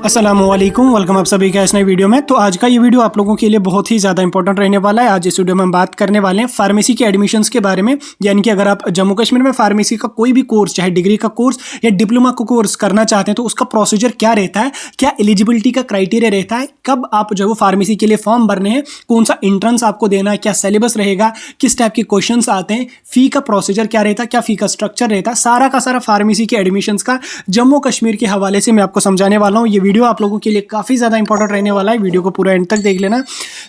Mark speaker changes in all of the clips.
Speaker 1: अस्सलामुअलैकुम, वेलकम आप सभी का इस नई वीडियो में। तो आज का ये वीडियो आप लोगों के लिए बहुत ही ज़्यादा इंपॉर्टेंट रहने वाला है। आज इस वीडियो में हम बात करने वाले हैं फार्मेसी के एडमिशन्स के बारे में। यानी कि अगर आप जम्मू कश्मीर में फार्मेसी का कोई भी कोर्स, चाहे डिग्री का कोर्स या डिप्लोमा का कोर्स करना चाहते हैं, तो उसका प्रोसीजर क्या रहता है, क्या एलिजिबिलिटी का क्राइटेरिया रहता है, कब आप जो है वो फार्मेसी के लिए फॉर्म भरने हैं, कौन सा इंट्रेंस आपको देना है, क्या सिलेबस रहेगा, किस टाइप के क्वेश्चन आते हैं, फी का प्रोसीजर क्या रहता है, क्या फी का स्ट्रक्चर रहता है, सारा का सारा फार्मेसी के एडमिशन्स का जम्मू कश्मीर के हवाले से मैं आपको समझाने वाला हूँ। ये वीडियो आप लोगों के लिए काफ़ी ज़्यादा इंपॉर्टेंट रहने वाला है। वीडियो को पूरा एंड तक देख लेना,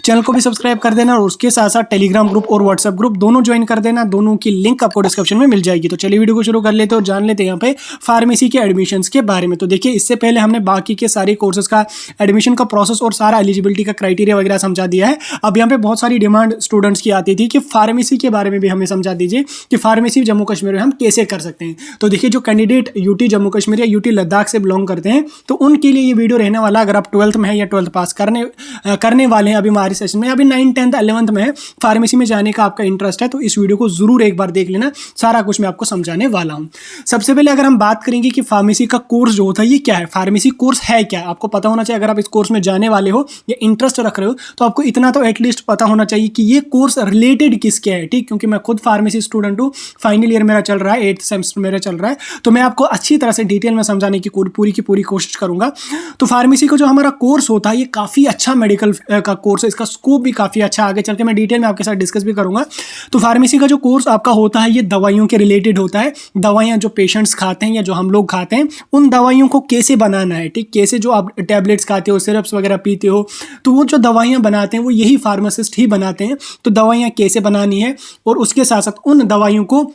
Speaker 1: चैनल को भी सब्सक्राइब कर देना और उसके साथ साथ टेलीग्राम ग्रुप और व्हाट्सएप ग्रुप दोनों ज्वाइन कर देना। दोनों की लिंक आपको डिस्क्रिप्शन में मिल जाएगी। तो चलिए वीडियो को शुरू कर लेते हैं और जान लेते हैं यहाँ पे फार्मेसी के एडमिशन्स के बारे में। तो देखिए, इससे पहले हमने बाकी के सारे कोर्सेज का एडमिशन का प्रोसेस और सारा एलिजिबिलिटी का क्राइटेरिया वगैरह समझा दिया है। अब यहाँ पे बहुत सारी डिमांड स्टूडेंट्स की आती थी कि फार्मेसी के बारे में भी हमें समझा दीजिए कि फार्मेसी जम्मू कश्मीर में हम कैसे कर सकते हैं। तो देखिए, जो कैंडिडेट यूटी जम्मू कश्मीर या यूटी लद्दाख से बिलोंग करते हैं, तो उनके लिए ये वीडियो रहने वाला। अगर आप 12th में है या 12th पास करने वाले हैं अभी हमारे सेशन में, अभी 9th 10th 11th में है, फार्मेसी में जाने का आपका इंटरेस्ट है, तो इस वीडियो को जरूर एक बार देख लेना। सारा कुछ मैं आपको समझाने वाला हूं। सबसे पहले अगर हम बात करेंगे कि फार्मेसी का कोर्स जो होता है ये क्या है, फार्मेसी कोर्स है क्या, आपको पता होना चाहिए। अगर आप इस कोर्स में जाने वाले हो या इंटरेस्ट रख रहे हो, तो आपको इतना तो एटलीस्ट पता होना चाहिए कि ये कोर्स रिलेटेड किसके है। ठीक, क्योंकि मैं खुद फार्मेसी स्टूडेंट हूँ, फाइनल ईयर मेरा चल रहा है, 8th सेमेस्टर मेरा चल रहा है, तो मैं आपको अच्छी तरह से डिटेल में समझाने की पूरी की पूरी कोशिश करूंगा। तो फार्मेसी का जो हमारा कोर्स होता है ये काफ़ी अच्छा मेडिकल का कोर्स है, इसका स्कोप भी काफ़ी अच्छा, आगे चल के मैं डिटेल में आपके साथ डिस्कस भी करूंगा। तो फार्मेसी का जो कोर्स आपका होता है ये दवाइयों के रिलेटेड होता है। दवाइयाँ जो पेशेंट्स खाते हैं या जो हम लोग खाते हैं, उन दवाइयों को कैसे बनाना है। ठीक, कैसे जो आप टैबलेट्स खाते हो, सिरप्स वगैरह पीते हो, तो वो जो दवाइयाँ बनाते हैं वो यही फार्मासिस्ट ही बनाते हैं। तो दवाइयाँ कैसे बनानी है और उसके साथ साथ उन दवाइयों को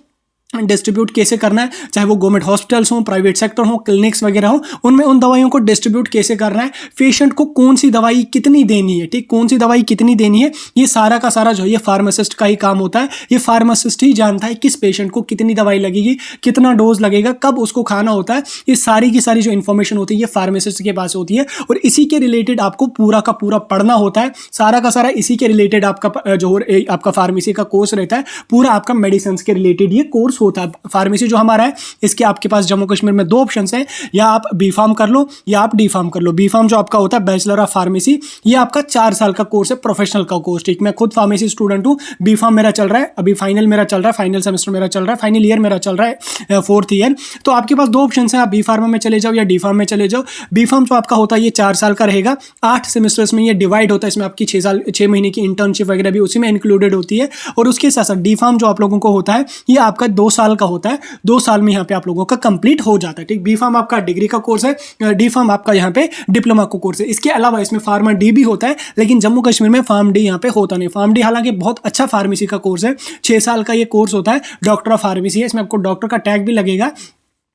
Speaker 1: डिस्ट्रीब्यूट कैसे करना है, चाहे वो गवर्नमेंट हॉस्पिटल्स हों, प्राइवेट सेक्टर हो, क्लिनिक्स वगैरह हो, उनमें उन दवाइयों को डिस्ट्रीब्यूट कैसे करना है, पेशेंट को कौन सी दवाई कितनी देनी है। ठीक, कौन सी दवाई कितनी देनी है, ये सारा का सारा जो है ये फार्मासिस्ट का ही काम होता है। ये फार्मासिस्ट ही जानता है किस पेशेंट को कितनी दवाई लगेगी, कितना डोज लगेगा, कब उसको खाना होता है। ये सारी की सारी जो इन्फॉर्मेशन होती है ये फार्मासिस्ट के पास होती है और इसी के रिलेटेड आपको पूरा का पूरा पढ़ना होता है। सारा का सारा इसी के रिलेटेड आपका जो आपका फार्मेसी का कोर्स रहता है, पूरा आपका मेडिसिन के रिलेटेड ये कोर्स होता है। फार्मेसी जो हमारा है, इसके आपके पास जम्मू कश्मीर में दो ऑप्शंस हैं, या आप बी फार्म कर लो या आप डी फार्म कर लो। बी फार्म जो आपका होता है बैचलर ऑफ फार्मेसी, ये आपका 4 साल का कोर्स है, प्रोफेशनल का कोर्स। ठीक, मैं खुद फार्मेसी स्टूडेंट हूँ, बी फार्म मेरा चल रहा है, अभी फाइनल मेरा चल रहा है, फाइनल सेमेस्टर मेरा चल रहा है, फाइनल ईयर मेरा चल रहा है, 4th ईयर। तो आपके पास दो ऑप्शन है, आप बी फार्म में चले जाओ या डी फार्म में चले जाओ। बी फार्म जो आपका होता है ये 4 साल का रहेगा, 8 सेमेस्टर्स में ये डिवाइड होता है। इसमें आपकी 6 महीने की इंटर्नशिप वगैरह भी उसी में इंक्लूडेड होती है। और उसके साथ साथ डी फार्म जो आप लोगों को होता है ये आपका 2 साल का होता है, 2 साल में यहाँ पे आप लोगों का कंप्लीट हो जाता है। ठीक, बी फार्म आपका डिग्री का कोर्स है, डी फार्म आपका यहाँ पे डिप्लोमा का कोर्स है। इसके अलावा इसमें फार्मा डी भी होता है, लेकिन जम्मू कश्मीर में फार्म डी यहाँ पे होता नहीं। फार्म डी हालांकि बहुत अच्छा फार्मेसी का कोर्स है, 6 साल का ये कोर्स होता है, डॉक्टर ऑफ फार्मेसी है। इसमें आपको डॉक्टर का टैग भी लगेगा,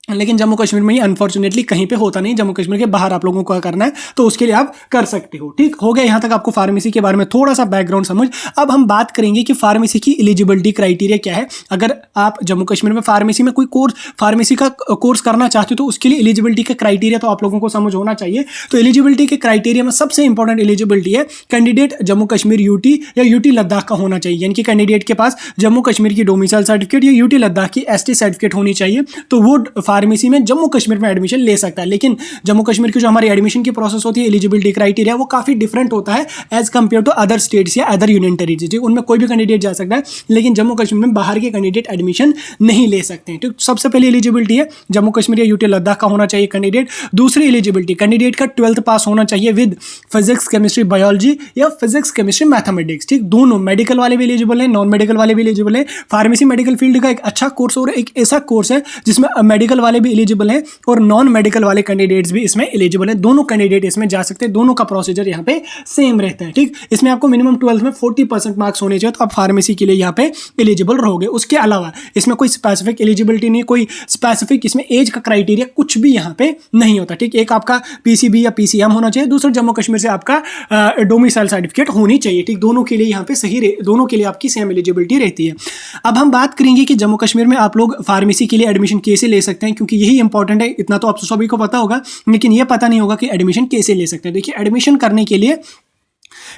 Speaker 1: लेकिन जम्मू कश्मीर में ये अनफॉर्चुनेटली कहीं पे होता नहीं। जम्मू कश्मीर के बाहर आप लोगों को करना है, तो उसके लिए आप कर सकते हो। ठीक, हो गया यहाँ तक आपको फार्मेसी के बारे में थोड़ा सा बैकग्राउंड समझ। अब हम बात करेंगे कि फार्मेसी की एलिजिबिलिटी क्राइटेरिया क्या है। अगर आप जम्मू कश्मीर में फार्मेसी में कोई कोर्स, फार्मेसी का कोर्स करना चाहते हो, तो उसके लिए एलिजिबिलिटी का क्राइटेरिया तो आप लोगों को समझ होना चाहिए। तो एलिजिबिलिटी के क्राइटेरिया में सबसे इंपॉर्टेंट एलिजिबिलिटी है कैंडिडेट जम्मू कश्मीर यूटी या यूटी लद्दाख का होना चाहिए। यानी कि कैंडिडेट के पास जम्मू कश्मीर की डोमिसाइल सर्टिफिकेट या यूटी लद्दाख की एसटी सर्टिफिकेट होनी चाहिए, तो वो फार्मेसी में जम्मू कश्मीर में एडमिशन ले सकता है। लेकिन जम्मू कश्मीर की जो हमारी एडमिशन की प्रोसेस होती है, एलिजिबिलिटी क्राइटेरिया, वो काफी डिफरेंट होता है as compare to other states या अदर यूनियन टेरिटरीज। उनमें कोई भी कैंडिडेट जा सकता है, लेकिन जम्मू कश्मीर में बाहर के कैंडिडेट एडमिशन नहीं ले सकते हैं। तो सबसे पहले एलिजिबिलिटी है जम्मू कश्मीर या यूटी लद्दाख का होना चाहिए कैंडिडेट। दूसरी एलिजिबिलिटी, कैंडिडेट का 12th पास होना चाहिए विद फिजिक्स केमिस्ट्री बायोलॉजी या फिजिक्स केमिस्ट्री मैथमेटिक्स। ठीक, दोनों मेडिकल वाले भी एलिजिबल है, नॉन मेडिकल वाले भी एलिजिबल है। फार्मेसी मेडिकल फील्ड का एक अच्छा कोर्स और एक ऐसा कोर्स है जिसमें मेडिकल वाले भी एलिजिबल है और नॉन मेडिकल वाले कैंडिडेट्स भी इसमें एलिजिबल है। दोनों कैंडिडेट इसमें जा सकते हैं, दोनों का प्रोसीजर यहाँ पे सेम रहता है। ठीक, इसमें आपको मिनिमम 12th में 40% मार्क्स होने चाहिए, तो आप फार्मेसी के लिए यहाँ पे एलिजिबल रहोगे। उसके अलावा इसमें कोई स्पेसिफिक एलिजिबिलिटी नहीं, कोई स्पेसिफिक इसमें एज का क्राइटेरिया कुछ भी यहाँ पे नहीं होता। ठीक, एक आपका पीसीबी या पीसीएम होना चाहिए, दूसरा जम्मू कश्मीर से आपका डोमिसाइल सर्टिफिकेट होनी चाहिए। ठीक, दोनों के लिए यहाँ पे सही, दोनों के लिए आपकी सेम एलिजिबिलिटी रहती है। अब हम बात करेंगे कि जम्मू कश्मीर में आप लोग फार्मेसी के लिए एडमिशन कैसे ले सकते हैं, क्योंकि यही इंपॉर्टेंट है। इतना तो आप सभी को पता होगा, लेकिन ये पता नहीं होगा कि एडमिशन कैसे ले सकते हैं। देखिए, एडमिशन करने के लिए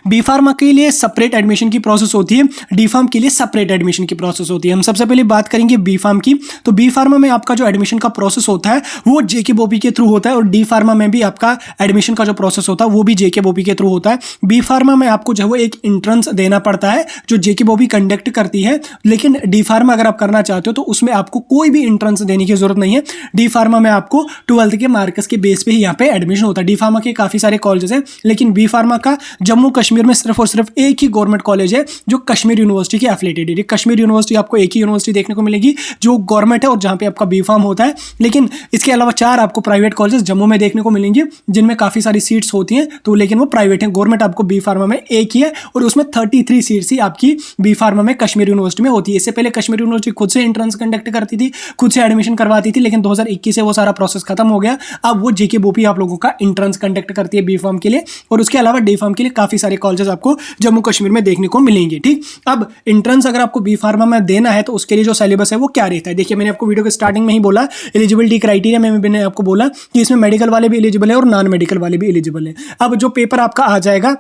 Speaker 1: बी फार्मा के लिए सेपरेट एडमिशन की प्रोसेस होती है, डी फार्म के लिए सेपरेट एडमिशन की प्रोसेस होती है। हम सबसे पहले बात करेंगे बी फार्म की। तो बी फार्मा में आपका जो एडमिशन का प्रोसेस होता है वो जेकेबोपी के थ्रू होता है, और डी फार्मा में भी आपका एडमिशन का जो प्रोसेस होता है वो भी जेकेबोपी के थ्रू होता है। बी फार्मा में आपको जो है वो एक एंट्रेंस देना पड़ता है जो जेकेबोपी कंडक्ट करती है, लेकिन डी फार्मा अगर आप करना चाहते हो तो उसमें आपको कोई भी एंट्रेंस देने की जरूरत नहीं है। डी फार्मा में आपको 12th के मार्क्स के बेस पे ही यहाँ पे एडमिशन होता है। डी फार्मा के काफी सारे कॉलेजेस हैं, लेकिन बी फार्मा का जम्मू कश्मीर में सिर्फ और सिर्फ एक ही गवर्नमेंट कॉलेज है जो कश्मीर यूनिवर्सिटी के एफिलिएटेड है। कश्मीर यूनिवर्सिटी आपको एक ही यूनिवर्सिटी देखने को मिलेगी जो गवर्नमेंट है और जहां पे आपका बी फार्म होता है, लेकिन इसके अलावा 4 आपको प्राइवेट कॉलेजेस जम्मू में देखने को मिलेंगे जिनमें काफी सारी सीट्स होती हैं, तो लेकिन वो प्राइवेट है। गवर्नमेंट आपको बी फार्मा में एक ही है और उसमें 33 सीट्स ही आपकी बी फार्मा में कश्मीर यूनिवर्सिटी में होती है। इससे पहले कश्मीर यूनिवर्सिटी खुद से एंट्रेंस कंडक्ट करती थी, खुद से एडमिशन करवाती थी, लेकिन 2021 से वो सारा प्रोसेस खत्म हो गया। अब वो जेकेबोपी आप लोगों का एंट्रेंस कंडक्ट करती है बी फार्म के लिए, और उसके अलावा डी फार्म के लिए काफी सारे कॉलेजेस आपको जम्मू कश्मीर में देखने को मिलेंगे। ठीक, अब एंट्रेंस अगर आपको बी फार्मा में देना है तो उसके लिए जो सिलेबस है वो क्या रहता है, देखिए मैंने आपको वीडियो के स्टार्टिंग में ही बोला, एलिजिबिलिटी क्राइटेरिया में मैंने आपको बोला कि इसमें मेडिकल वाले भी एलिजिबल है और नॉन मेडिकल वाले भी एलिजिबल है। अब जो पेपर आपका आ जाएगा,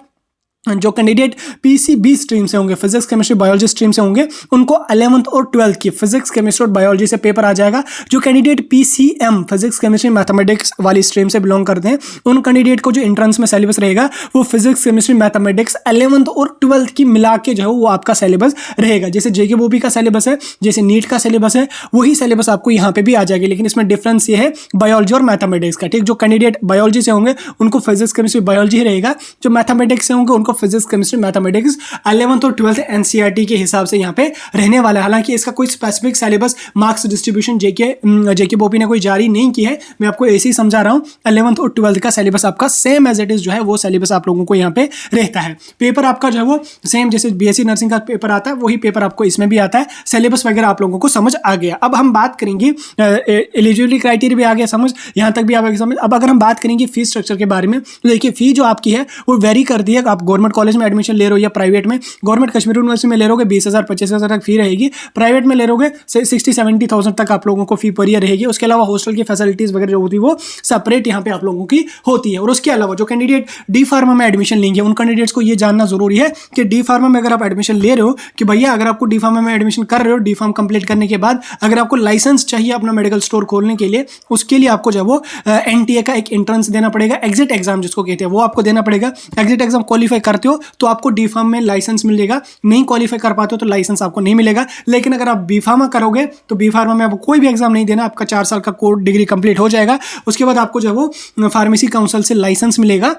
Speaker 1: जो कैंडिडेट पीसीबी स्ट्रीम से होंगे, फिजिक्स केमिस्ट्री बायोलॉजी स्ट्रीम से होंगे, उनको 11th और 12th की फिजिक्स केमिस्ट्री और बायोलॉजी से पेपर आ जाएगा। जो candidate PCM physics chemistry mathematics वाली स्ट्रीम से बिलोंग करते हैं, उन कैंडिडेट को जो एंट्रेंस में सिलेबस रहेगा वो फिजिक्स केमिस्ट्री मैथमेटिक्स 11th और 12th की मिला के जो है वो आपका सिलेबस रहेगा। जैसे जेकेबोपी का सिलेबस है, जैसे नीट का सिलेबस है, वही सिलेबस आपको यहाँ पे भी आ जाएगी, लेकिन इसमें डिफरेंस ये है बायोलॉजी और मैथमेटिक्स का। ठीक, जो कैंडिडेट बायोलॉजी से होंगे उनको फिजिक्स केमिस्ट्री बायोलॉजी ही रहेगा, जो मैथमेटिक्स से होंगे उनको फिजिक्स केमिस्ट्री मैथमेटिक्स 11th और 12th एनसीईआरटी के हिसाब से यहाँ पे रहने वाला है। हालांकि इसका कोई स्पेसिफिक सिलेबस मार्क्स डिस्ट्रीब्यूशन जेकेबोपी ने कोई जारी नहीं की है, मैं आपको ऐसे ही समझा रहा हूँ। 11th और 12th का सिलेबस आपका सेम एज इट इज जो है वो सिलेबस आप लोगों को यहाँ पे रहता है। पेपर आपका जो है वो सेम, जैसे बीएससी नर्सिंग का पेपर आता है वही पेपर आपको इसमें भी आता है। सिलेबस वगैरह आप लोगों को समझ आ गया। अब हम बात करेंगे एलिजिबिलिटी क्राइटेरिया भी आ गया समझ, यहाँ तक भी आ गया समझ। अब अगर हम बात करेंगे फीस स्ट्रक्चर के बारे में, तो देखिए फी जो आपकी है वो वेरी करती है, आप गवर्नमेंट कॉलेज में एडमिशन ले रहे हो या प्राइवेट में। गवर्नमेंट कश्मीर यूनिवर्सिटी में ले रहोगे 20,000 25,000 तक फी रहेगी, प्राइवेट में ले रहोगे 60-70,000 तक आप लोगों को फी पर ईयर रहेगी। उसके अलावा हॉस्टल की फैसिलिटीज वगैरह जो होती है वो सेपरेट यहाँ पे आप लोगों की होती है। और उसके अलावा जो कैंडिडेट डी फार्मा में एडमिशन लेंगे उन कैंडिडेट्स को ये जानना जरूरी है कि डी फार्मा में अगर आप एडमिशन ले रहे हो, कि भैया अगर आपको डी फार्मा में एडमिशन कर रहे हो, डी फार्म कंप्लीट करने के बाद अगर आपको लाइसेंस चाहिए अपना मेडिकल स्टोर खोलने के लिए, उसके लिए आपको जो है वो एनटीए का एक एंट्रेंस देना पड़ेगा, एग्जिट एग्जाम जिसको कहते हैं वो आपको देना पड़ेगा। एग्जिट एग्जाम क्वालिफाई करते हो तो आपको डी फार्म में लाइसेंस मिलेगा, नहीं क्वालिफाई कर पाते हो तो लाइसेंस आपको नहीं मिलेगा। लेकिन अगर आप बी फार्मा करोगे तो बी फार्मा में आपको कोई भी एग्जाम नहीं देना, आपका 4 साल का कोर्स डिग्री कंप्लीट हो जाएगा। उसके बाद आपको जो है वो फार्मेसी काउंसिल से लाइसेंस मिलेगा,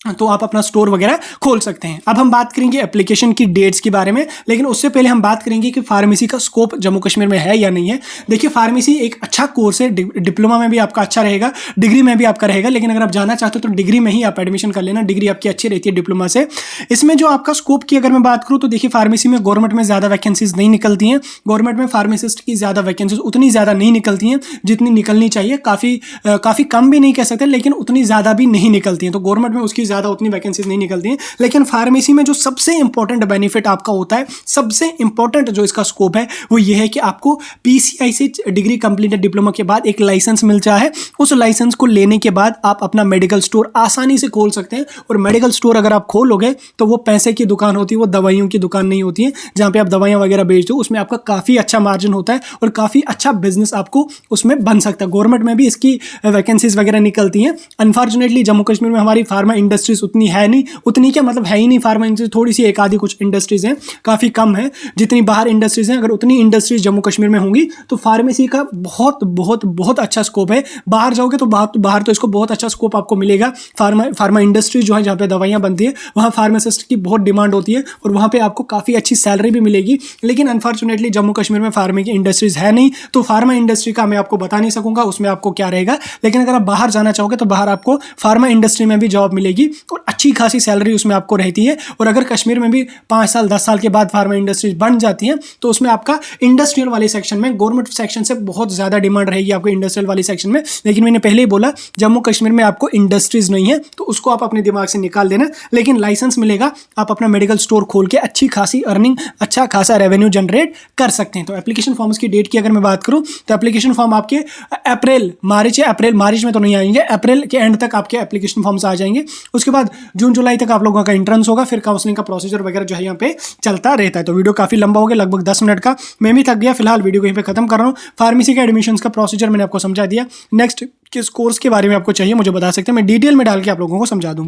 Speaker 1: तो आप अपना स्टोर वगैरह खोल सकते हैं। अब हम बात करेंगे एप्लीकेशन की डेट्स के बारे में, लेकिन उससे पहले हम बात करेंगे कि फार्मेसी का स्कोप जम्मू कश्मीर में है या नहीं है। देखिए फार्मेसी एक अच्छा कोर्स है, डिप्लोमा में भी आपका अच्छा रहेगा, डिग्री में भी आपका रहेगा, लेकिन अगर आप जाना चाहते हो तो डिग्री में ही आप एडमिशन कर लेना, डिग्री आपकी अच्छी रहती है डिप्लोमा से। इसमें जो आपका स्कोप की अगर मैं बात करूँ तो देखिए फार्मेसी में गवर्नमेंट में ज़्यादा वैकेंसीज नहीं निकलती हैं, गवर्नमेंट में फार्मासिस्ट की ज़्यादा वैकेंसीज उतनी ज़्यादा नहीं निकलती हैं जितनी निकलनी चाहिए। काफ़ी कम भी नहीं कह सकते, लेकिन उतनी ज़्यादा भी नहीं निकलती हैं। तो गवर्नमेंट में उसकी ज़्यादा उतनी वैकेंसीज नहीं निकलती हैं, लेकिन फार्मेसी में जो सबसे इंपॉर्टेंट बेनिफिट आपका होता है, सबसे इंपॉर्टेंट जो इसका स्कोप है वो ये है कि आपको पीसीआई से डिग्री कंप्लीट डिप्लोमा के बाद एक लाइसेंस मिलता है। उस लाइसेंस को लेने के बाद आप अपना मेडिकल स्टोर आसानी से खोल सकते हैं। और मेडिकल स्टोर अगर आप खोलोगे तो वो पैसे की दुकान होती है, वो दवाइयों की दुकान नहीं होती है जहां पे आप दवाइयां वगैरह बेचते हो। उसमें आपका काफ़ी अच्छा मार्जिन होता है और काफ़ी अच्छा बिजनेस आपको उसमें बन सकता है। गवर्नमेंट में भी इसकी वैकेंसीज वगैरह निकलती हैं। अनफॉर्चुनेटली जम्मू कश्मीर में हमारी फार्मा इंडस्ट्रीज उतनी है नहीं, उतनी क्या मतलब है ही नहीं फार्मा इंडस्ट्री, थोड़ी सी एक आधी कुछ इंडस्ट्रीज हैं, काफ़ी कम है जितनी बाहर इंडस्ट्रीज हैं। अगर उतनी इंडस्ट्रीज जम्मू कश्मीर में होंगी तो फार्मेसी का बहुत बहुत बहुत अच्छा स्कोप है। बाहर जाओगे तो बाहर तो इसको बहुत अच्छा स्कोप आपको मिलेगा। फार्मा इंडस्ट्री जो है जहाँ पे दवाइयाँ बनती है वहाँ फार्मासिस्ट की बहुत डिमांड होती है और वहाँ पे आपको काफ़ी अच्छी सैलरी भी मिलेगी। लेकिन अनफॉर्चुनेटली जम्मू कश्मीर में फार्मा की इंडस्ट्रीज है नहीं, तो फार्मा इंडस्ट्री का मैं आपको बता नहीं सकूँगा उसमें आपको क्या रहेगा। लेकिन अगर आप बाहर जाना चाहोगे तो बाहर आपको फार्मा इंडस्ट्री में भी जॉब मिलेगी और अच्छी खासी सैलरी उसमें आपको रहती है। और अगर कश्मीर में भी 5 साल 10 साल के बाद फार्मा इंडस्ट्रीज बन जाती हैं तो उसमें आपका इंडस्ट्रियल वाले सेक्शन में गवर्नमेंट सेक्शन से बहुत ज़्यादा डिमांड रहेगी आपको इंडस्ट्रियल वाले सेक्शन में। लेकिन मैंने पहले ही बोला जम्मू कश्मीर में आपको इंडस्ट्रीज नहीं है, तो उसको आप अपने दिमाग से निकाल देना। लेकिन लाइसेंस मिलेगा, आप अपना मेडिकल स्टोर खोल के अच्छी खासी अर्निंग, अच्छा खासा रेवेन्यू जनरेट कर सकते हैं। तो एप्लीकेशन फॉर्म्स की डेट की अगर मैं बात करूँ तो एप्लीकेशन फॉर्म आपके मार्च में तो नहीं आएंगे, अप्रैल के एंड तक आपके एप्लीकेशन फॉर्म्स आ जाएंगे। उसके बाद जून जुलाई तक आप लोगों का एंट्रेंस होगा, फिर काउंसलिंग का प्रोसीजर वगैरह जो है यहाँ पे चलता रहता है। तो वीडियो काफी लंबा हो गया, लगभग 10 मिनट का, मैं भी थक गया। फिलहाल वीडियो को यहीं पे खत्म कर रहा हूँ। फार्मेसी के एडमिशंस का प्रोसीजर मैंने आपको समझा दिया। नेक्स्ट किस कोर्स के बारे में आपको चाहिए मुझे बता सकते हैं, मैं डिटेल में डाल के आप लोगों को समझा दूँ।